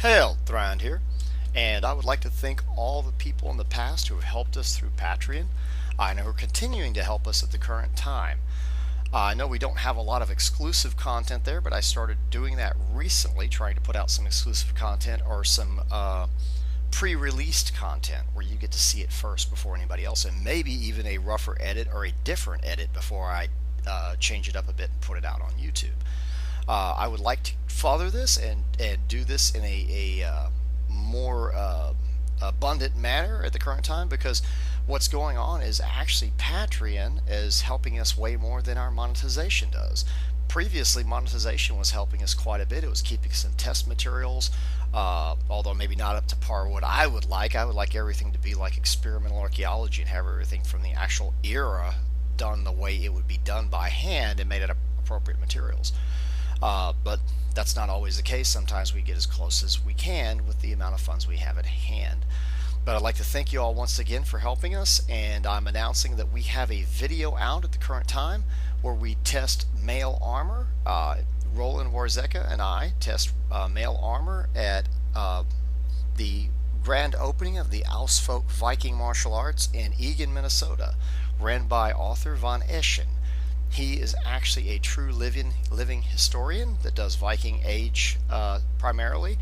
Hail, Thrand here, and I would like to thank all the people in the past who have helped us through Patreon. I know are continuing to help us at the current time. I know we don't have a lot of exclusive content there, but I started doing that recently, trying to put out some exclusive content or some pre-released content where you get to see it first before anybody else, and maybe even a rougher edit or a different edit before I change it up a bit and put it out on YouTube. I would like to further this and do this in a more abundant manner at the current time, because what's going on is actually Patreon is helping us way more than our monetization does. Previously, monetization was helping us quite a bit. It was keeping us in test materials, although maybe not up to par what I would like. I would like everything to be like experimental archaeology and have everything from the actual era done the way it would be done by hand and made out of appropriate materials. But that's not always the case. Sometimes we get as close as we can with the amount of funds we have at hand. But I'd like to thank you all once again for helping us, and I'm announcing that we have a video out at the current time where we test Maille armor. Roland, Warzecha, and I test Maille armor at the grand opening of the Ausfolk Viking martial arts in Egan, Minnesota, ran by author Von Eschen. He is actually a true living historian that does Viking age primarily,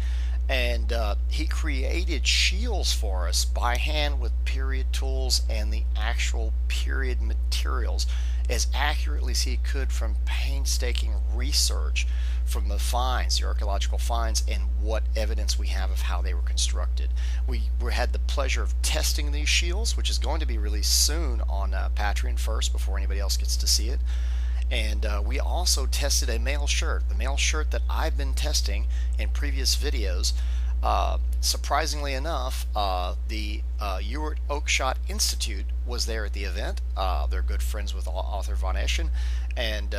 and he created shields for us by hand with period tools and the actual period materials as accurately as he could from painstaking research from the finds, the archaeological finds, and what evidence we have of how they were constructed. We had the pleasure of testing these shields, which is going to be released soon on Patreon first before anybody else gets to see it. And we also tested a Maille shirt, the Maille shirt that I've been testing in previous videos. Surprisingly enough, the Ewart Oakeshott Institute was there at the event. They're good friends with author Von Eschen, and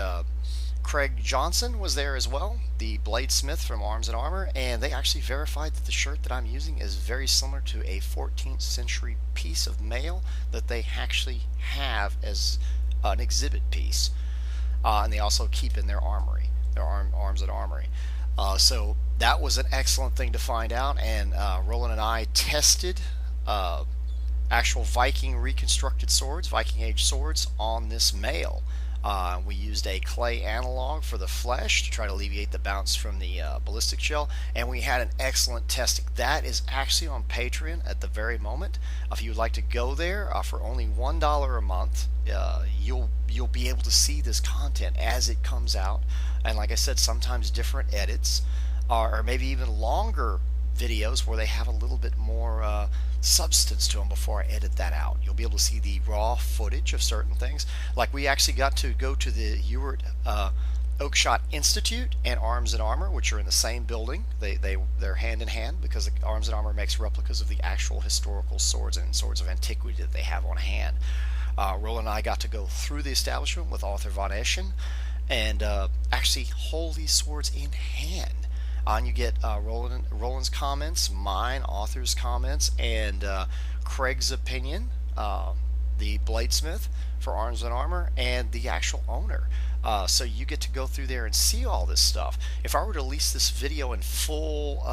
Craig Johnson was there as well, the bladesmith from Arms and Armor, and they actually verified that the shirt that I'm using is very similar to a 14th century piece of mail that they actually have as an exhibit piece. And they also keep in their armory, their Arms and Armory. So that was an excellent thing to find out, and Roland and I tested actual Viking reconstructed swords, Viking age swords, on this Maille. We used a clay analog for the flesh to try to alleviate the bounce from the ballistic shell, and we had an excellent testing. That is actually on Patreon at the very moment. If you would like to go there for only $1 a month, you'll be able to see this content as it comes out, and like I said, sometimes different edits, or maybe even longer videos where they have a little bit more substance to them before I edit that out. You'll be able to see the raw footage of certain things. Like we actually got to go to the Ewart Oakeshott Institute and Arms and Armor, which are in the same building. They're hand in hand because the Arms and Armor makes replicas of the actual historical swords and swords of antiquity that they have on hand. Roland and I got to go through the establishment with author Von Eschen and actually hold these swords in hand. And you get Roland's comments, mine, author's comments, and Craig's opinion, the bladesmith for Arms and Armor, and the actual owner. So you get to go through there and see all this stuff. If I were to release this video in full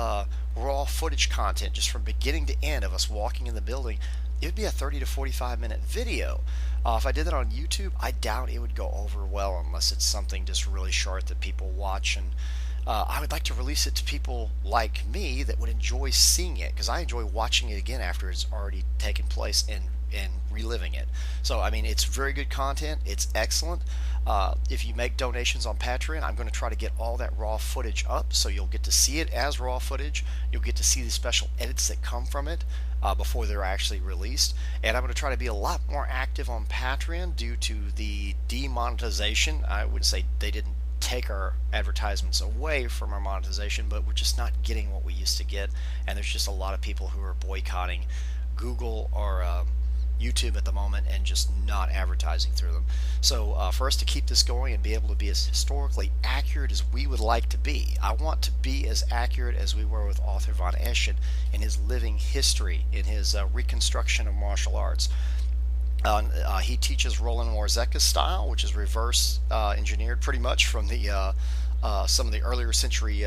raw footage content, just from beginning to end of us walking in the building, it would be a 30 to 45 minute video. If I did that on YouTube, I doubt it would go over well unless it's something just really short that people watch. And I would like to release it to people like me that would enjoy seeing it, because I enjoy watching it again after it's already taken place and reliving it. So I mean, it's very good content. It's excellent. If you make donations on Patreon, I'm going to try to get all that raw footage up, so you'll get to see it as raw footage. You'll get to see the special edits that come from it before they're actually released. And I'm going to try to be a lot more active on Patreon due to the demonetization. I would say they didn't take our advertisements away from our monetization, but we're just not getting what we used to get, and there's just a lot of people who are boycotting Google or YouTube at the moment and just not advertising through them. So for us to keep this going and be able to be as historically accurate as we would like to be, I want to be as accurate as we were with author Von Eschen in his living history, in his reconstruction of martial arts. He teaches Roland Warzecha's style, which is reverse engineered pretty much from the some of the earlier century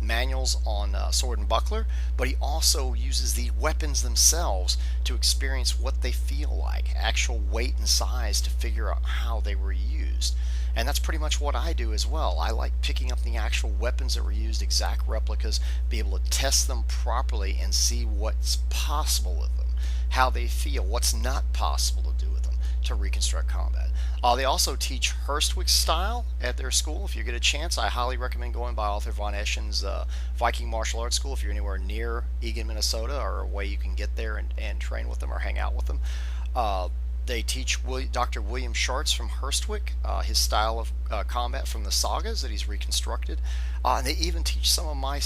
manuals on sword and buckler, but he also uses the weapons themselves to experience what they feel like, actual weight and size, to figure out how they were used. And that's pretty much what I do as well. I like picking up the actual weapons that were used, exact replicas, be able to test them properly and see what's possible with them, how they feel, what's not possible to do with them to reconstruct combat. They also teach Herstwick style at their school. If you get a chance, I highly recommend going by Arthur von Eschen's Viking Martial Arts School if you're anywhere near Eagan, Minnesota, or a way you can get there and train with them or hang out with them. They teach Dr. William Schartz from Herstwick, his style of combat from the sagas that he's reconstructed. And they even teach some of my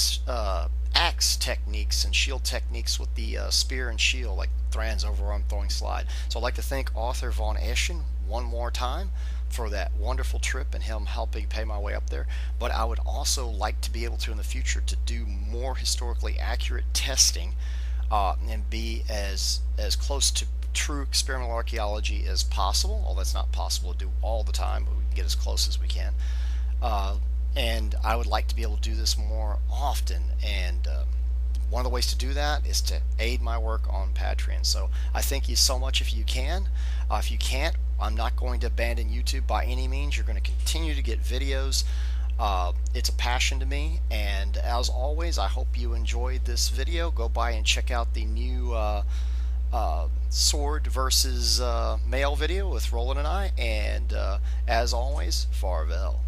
axe techniques and shield techniques with the spear and shield, like Thrand's overarm throwing slide. So I'd like to thank Arthur von Eschen one more time for that wonderful trip and him helping pay my way up there. But I would also like to be able to in the future to do more historically accurate testing and be as close to true experimental archaeology as possible. Although that's not possible to do all the time, but we can get as close as we can. And I would like to be able to do this more often, and one of the ways to do that is to aid my work on Patreon. So I thank you so much if you can. If you can't, I'm not going to abandon YouTube by any means. You're going to continue to get videos. It's a passion to me, and as always, I hope you enjoyed this video. Go by and check out the new sword versus Maille video with Roland and I, and as always, farewell.